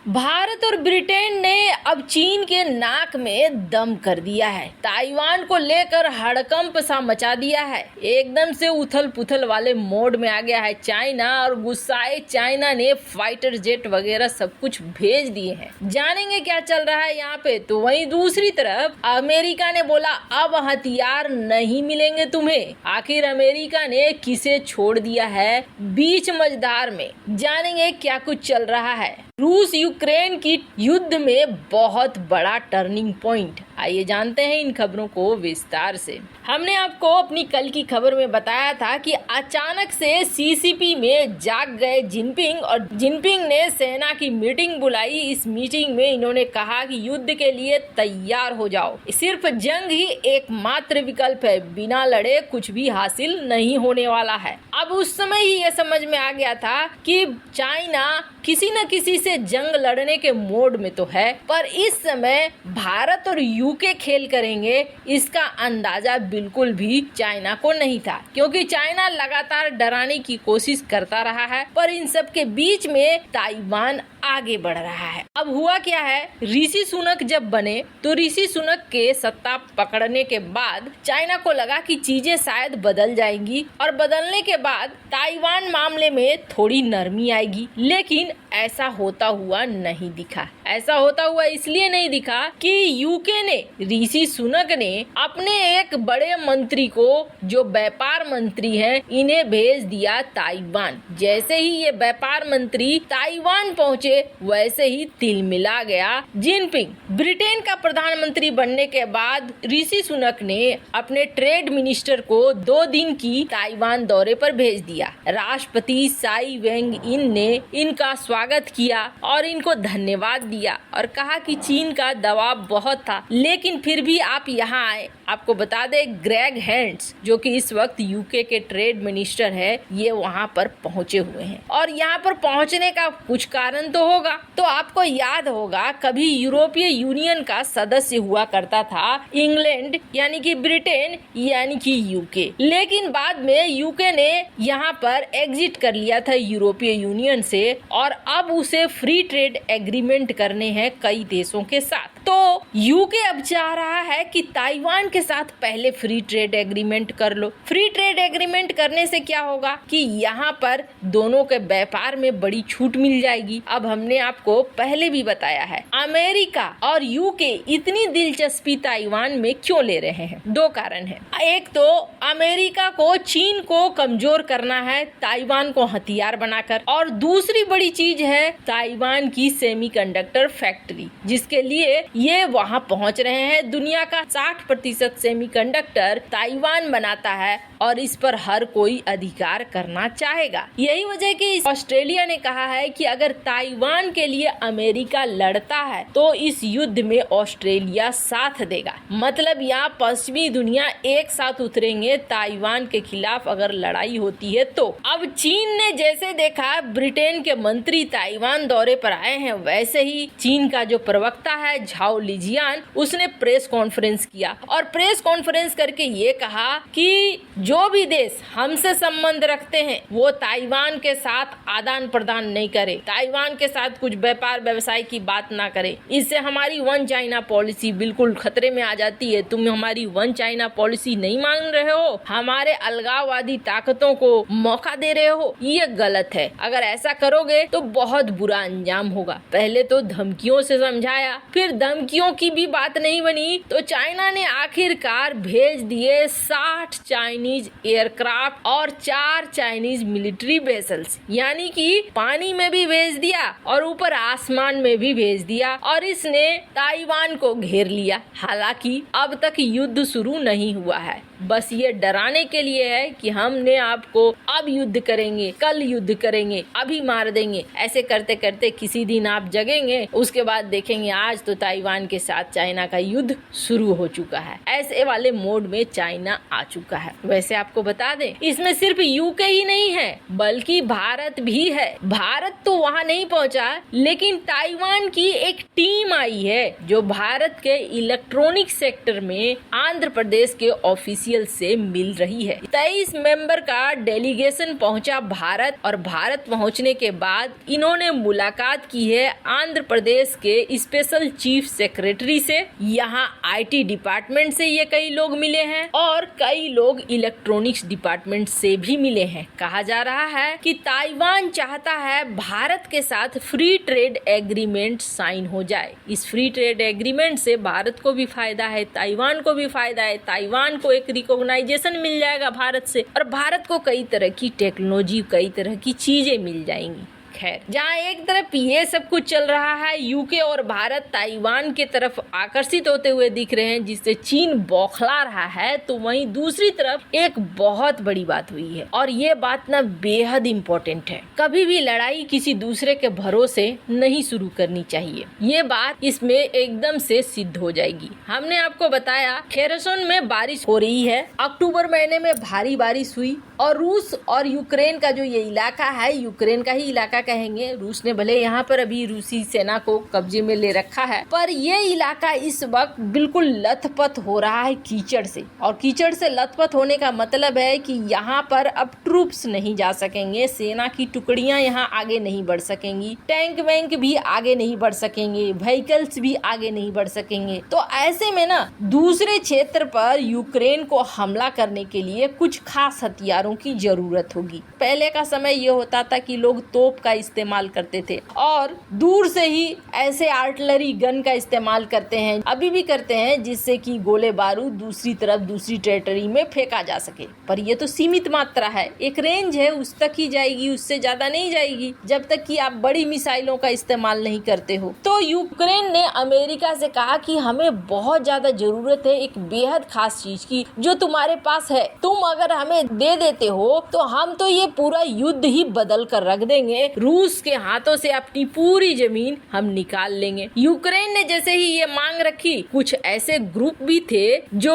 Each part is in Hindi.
भारत और ब्रिटेन ने अब चीन के नाक में दम कर दिया है। ताइवान को लेकर हड़कंप सा मचा दिया है। एकदम से उथल पुथल वाले मोड में आ गया है चाइना और गुस्साए चाइना ने फाइटर जेट वगैरह सब कुछ भेज दिए हैं। जानेंगे क्या चल रहा है यहाँ पे। तो वहीं दूसरी तरफ अमेरिका ने बोला अब हथियार नहीं मिलेंगे तुम्हें। आखिर अमेरिका ने किसे छोड़ दिया है बीच मझधार में। जानेंगे क्या कुछ चल रहा है। रूस यूक्रेन की युद्ध में बहुत बड़ा टर्निंग पॉइंट। आइए जानते हैं इन खबरों को विस्तार से। हमने आपको अपनी कल की खबर में बताया था कि अचानक से सीसीपी में जाग गए जिनपिंग और जिनपिंग ने सेना की मीटिंग बुलाई। इस मीटिंग में इन्होंने कहा कि युद्ध के लिए तैयार हो जाओ। सिर्फ जंग ही एकमात्र विकल्प है, बिना लड़े कुछ भी हासिल नहीं होने वाला है। अब उस समय ही ये समझ में आ गया था कि चाइना किसी न किसी से जंग लड़ने के मोड में तो है, पर इस समय भारत और यूके खेल करेंगे इसका अंदाजा बिल्कुल भी चाइना को नहीं था, क्योंकि चाइना लगातार डराने की कोशिश करता रहा है। पर इन सब के बीच में ताइवान आगे बढ़ रहा है। अब हुआ क्या है, ऋषि सुनक जब बने तो ऋषि सुनक के सत्ता पकड़ने के बाद चाइना को लगा कि चीजें शायद बदल जाएंगी और बदलने के बाद ताइवान मामले में थोड़ी नरमी आएगी। लेकिन ऐसा होता हुआ नहीं दिखा। ऐसा होता हुआ इसलिए नहीं दिखा कि यूके ने, ऋषि सुनक ने अपने एक बड़े मंत्री को, जो व्यापार मंत्री हैं, इन्हें भेज दिया ताइवान। जैसे ही ये व्यापार मंत्री ताइवान पहुंचे वैसे ही तिलमिला गया जिनपिंग। ब्रिटेन का प्रधानमंत्री बनने के बाद ऋषि सुनक ने अपने ट्रेड मिनिस्टर को 2 दिन की ताइवान दौरे पर भेज दिया। राष्ट्रपति साई वेंग इन ने इनका स्वागत किया और इनको धन्यवाद दिया और कहा कि चीन का दबाव बहुत था, लेकिन फिर भी आप यहाँ आए। आपको बता दें, ग्रेग हैंड्स जो कि इस वक्त यूके के ट्रेड मिनिस्टर है, ये वहाँ पर पहुँचे हुए हैं और यहाँ पर पहुँचने का कुछ कारण तो होगा। तो आपको याद होगा कभी यूरोपीय यूनियन का सदस्य हुआ करता था इंग्लैंड यानी कि ब्रिटेन यानी कि यूके, लेकिन बाद में यूके ने यहाँ पर एग्जिट कर लिया था यूरोपीय यूनियन से और अब उसे फ्री ट्रेड एग्रीमेंट करने हैं कई देशों के साथ। तो यूके अब चाह रहा है कि ताइवान के साथ पहले फ्री ट्रेड एग्रीमेंट कर लो। फ्री ट्रेड एग्रीमेंट करने से क्या होगा कि यहाँ पर दोनों के व्यापार में बड़ी छूट मिल जाएगी। अब हमने आपको पहले भी बताया है, अमेरिका और यूके इतनी दिलचस्पी ताइवान में क्यों ले रहे हैं। 2 कारण है। एक तो अमेरिका को चीन को कमजोर करना है ताइवान को हथियार बनाकर, और दूसरी बड़ी चीज है ताइवान की सेमीकंडक्टर फैक्ट्री, जिसके लिए ये वहां पहुंच रहे हैं। दुनिया का 60% सेमीकंडक्टर ताइवान बनाता है और इस पर हर कोई अधिकार करना चाहेगा। यही वजह कि ऑस्ट्रेलिया ने कहा है कि अगर ताइवान के लिए अमेरिका लड़ता है तो इस युद्ध में ऑस्ट्रेलिया साथ देगा। मतलब यहाँ पश्चिमी दुनिया एक साथ उतरेंगे ताइवान के खिलाफ अगर लड़ाई होती है तो। अब चीन ने जैसे देखा ब्रिटेन के मंत्री ताइवान दौरे पर आए हैं, वैसे ही चीन का जो प्रवक्ता है झाओ लिजियान, उसने प्रेस कॉन्फ्रेंस किया और प्रेस कॉन्फ्रेंस करके ये कहा कि जो भी देश हमसे संबंध रखते हैं वो ताइवान के साथ आदान प्रदान नहीं करे, ताइवान के साथ कुछ व्यापार व्यवसाय की बात ना करे। इससे हमारी वन चाइना पॉलिसी बिल्कुल खतरे में आ जाती है। तुम हमारी वन चाइना पॉलिसी नहीं मान रहे हो, हमारे अलगाववादी ताकतों को मौका दे रहे हो, ये गलत है। अगर ऐसा करोगे तो बहुत बुरा अंजाम होगा। पहले तो धमकियों से समझाया, फिर धमकियों की भी बात नहीं बनी तो चाइना ने आखिरकार भेज दिए 60 चाइनीज एयरक्राफ्ट और 4 चाइनीज मिलिट्री वेसल्स, यानी कि पानी में भी भेज दिया और ऊपर आसमान में भी भेज दिया और इसने ताइवान को घेर लिया। हालांकि अब तक युद्ध शुरू नहीं हुआ है, बस ये डराने के लिए है कि हमने आपको अब युद्ध करेंगे, कल युद्ध करेंगे, अभी मार देंगे। ऐसे करते करते किसी दिन आप जगेंगे, उसके बाद देखेंगे आज तो ताइवान के साथ चाइना का युद्ध शुरू हो चुका है। ऐसे वाले मोड में चाइना आ चुका है। वैसे आपको बता दें, इसमें सिर्फ यूके ही नहीं है बल्कि भारत भी है। भारत तो वहाँ नहीं पहुँचा, लेकिन ताइवान की एक टीम आई है जो भारत के इलेक्ट्रॉनिक सेक्टर में आंध्र प्रदेश के ऑफिस ऑफिशियल से मिल रही है। 23 मेंबर का डेलीगेशन पहुंचा भारत और भारत पहुंचने के बाद इन्होंने मुलाकात की है आंध्र प्रदेश के स्पेशल चीफ सेक्रेटरी से। यहाँ IT डिपार्टमेंट से ये कई लोग मिले हैं और कई लोग इलेक्ट्रॉनिक्स डिपार्टमेंट से भी मिले हैं। कहा जा रहा है कि ताइवान चाहता है भारत के साथ फ्री ट्रेड एग्रीमेंट साइन हो जाए। इस फ्री ट्रेड एग्रीमेंट से भारत को भी फायदा है, ताइवान को भी फायदा है। ताइवान को एक रिकॉग्नाइजेशन मिल जाएगा भारत से और भारत को कई तरह की टेक्नोलॉजी, कई तरह की चीजें मिल जाएंगी। खैर, जहाँ एक तरफ ये सब कुछ चल रहा है, यूके और भारत ताइवान के तरफ आकर्षित होते हुए दिख रहे हैं जिससे चीन बौखला रहा है, तो वहीं दूसरी तरफ एक बहुत बड़ी बात हुई है और ये बात ना बेहद इम्पोर्टेंट है। कभी भी लड़ाई किसी दूसरे के भरोसे नहीं शुरू करनी चाहिए। ये बात इसमें एकदम से सिद्ध हो जाएगी। हमने आपको बताया खेरसन में बारिश हो रही है, अक्टूबर महीने में भारी बारिश हुई और रूस और यूक्रेन का जो ये इलाका है, यूक्रेन का ही इलाका कहेंगे, रूस ने भले यहाँ पर अभी रूसी सेना को कब्जे में ले रखा है, पर ये इलाका इस वक्त बिल्कुल लथपथ हो रहा है कीचड़ से। और कीचड़ से लथपथ होने का मतलब है कि यहाँ पर अब ट्रूप्स नहीं जा सकेंगे, सेना की टुकड़ियां यहाँ आगे नहीं बढ़ सकेंगी, टैंक वैंक भी आगे नहीं बढ़ सकेंगे, व्हीकल्स भी आगे नहीं बढ़ सकेंगे। तो ऐसे में ना दूसरे क्षेत्र पर यूक्रेन को हमला करने के लिए कुछ खास हथियारों की जरूरत होगी। पहले का समय ये होता था कि लोग तोप का इस्तेमाल करते थे और दूर से ही ऐसे आर्टिलरी गन का इस्तेमाल करते हैं, अभी भी करते हैं, जिससे कि गोले बारूद दूसरी तरफ दूसरी टेरिटरी में फेंका जा सके। पर ये तो सीमित मात्रा है, एक रेंज है, उस तक ही जाएगी, उससे ज्यादा नहीं जाएगी जब तक कि आप बड़ी मिसाइलों का इस्तेमाल नहीं करते हो। तो यूक्रेन ने अमेरिका से कहा कि हमें बहुत ज्यादा जरूरत है एक बेहद खास चीज की, जो तुम्हारे पास है, तुम अगर हमें दे देते हो तो हम तो ये पूरा युद्ध ही बदल कर रख देंगे, रूस के हाथों से अपनी पूरी जमीन हम निकाल लेंगे। यूक्रेन ने जैसे ही ये मांग रखी, कुछ ऐसे ग्रुप भी थे जो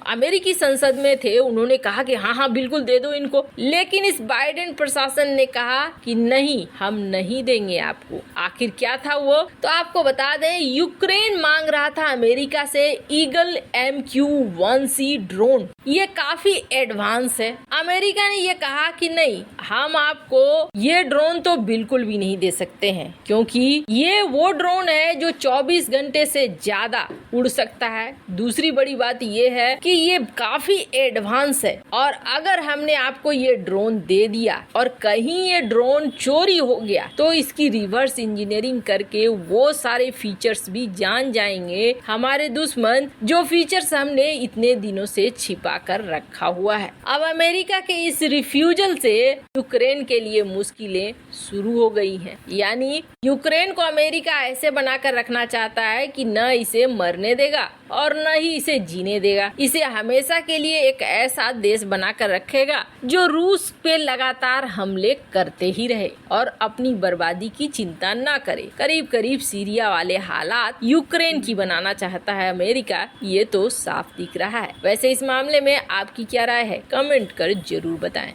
अमेरिकी संसद में थे, उन्होंने कहा कि हाँ हाँ बिल्कुल दे दो इनको, लेकिन इस बाइडेन प्रशासन ने कहा कि नहीं, हम नहीं देंगे आपको। आखिर क्या था वो, तो आपको बता दें, यूक्रेन मांग रहा था अमेरिका से ईगल MQ-1C ड्रोन। ये काफी एडवांस है। अमेरिका ने ये कहा कि नहीं, हम आपको ये ड्रोन तो बिल्कुल भी नहीं दे सकते हैं, क्योंकि ये वो ड्रोन है जो 24 घंटे से ज्यादा उड़ सकता है। दूसरी बड़ी बात ये है कि ये काफी एडवांस है और अगर हमने आपको ये ड्रोन दे दिया और कहीं ये ड्रोन चोरी हो गया तो इसकी रिवर्स इंजीनियरिंग करके वो सारे फीचर्स भी जान जाएंगे हमारे दुश्मन, जो फीचर्स हमने इतने दिनों से छिपा कर रखा हुआ है। अब अमेरिका के इस रिफ्यूजल से यूक्रेन के लिए मुश्किलें शुरू हो गई हैं। यानी यूक्रेन को अमेरिका ऐसे बनाकर रखना चाहता है कि न इसे मरने देगा और न ही इसे जीने देगा। इसे हमेशा के लिए एक ऐसा देश बनाकर रखेगा जो रूस पे लगातार हमले करते ही रहे और अपनी बर्बादी की चिंता न करे। करीब करीब सीरिया वाले हालात यूक्रेन की बनाना चाहता है अमेरिका, ये तो साफ दिख रहा है। वैसे इस मामले में आपकी क्या राय है, कमेंट कर जरूर बताएं।